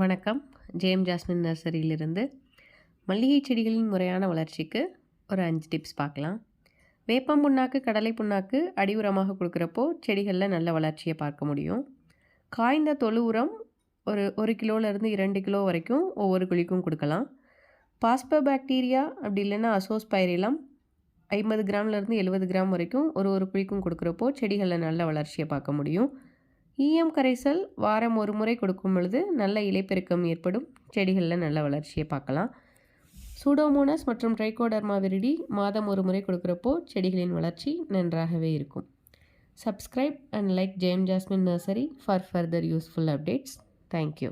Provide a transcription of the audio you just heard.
வணக்கம். JM jasmine நர்சரியிலிருந்து மல்லிகை செடிகளின் முறையான வளர்ச்சிக்கு ஒரு 5 டிப்ஸ் பார்க்கலாம். வேப்பம் புண்ணாக்கு, கடலை புண்ணாக்கு அடி உரமாக கொடுக்குறப்போ செடிகளில் நல்ல வளர்ச்சியை பார்க்க முடியும். காய்ந்த தொழு உரம் ஒரு 1 கிலோலேருந்து 2 கிலோ வரைக்கும் ஒவ்வொரு குழிக்கும் கொடுக்கலாம். பாஸ்போபாக்டீரியா அப்படி இல்லைன்னா அசோஸ்பைரிலம் 50 கிராம்லேருந்து 70 கிராம் வரைக்கும் ஒரு குழிக்கும் கொடுக்குறப்போ செடிகளில் நல்ல வளர்ச்சியை பார்க்க முடியும். ஈயம் கரைசல் வாரம் ஒரு முறை கொடுக்கும் பொழுது நல்ல இலைப்பெருக்கம் ஏற்படும், செடிகளில் நல்ல வளர்ச்சியை பார்க்கலாம். சூடோமோனஸ் மற்றும் ட்ரைகோடர்மா விரிடி மாதம் ஒரு முறை கொடுக்குறப்போ செடிகளின் வளர்ச்சி நன்றாகவே இருக்கும். Subscribe and like JM jasmine nursery for further useful updates. Thank you.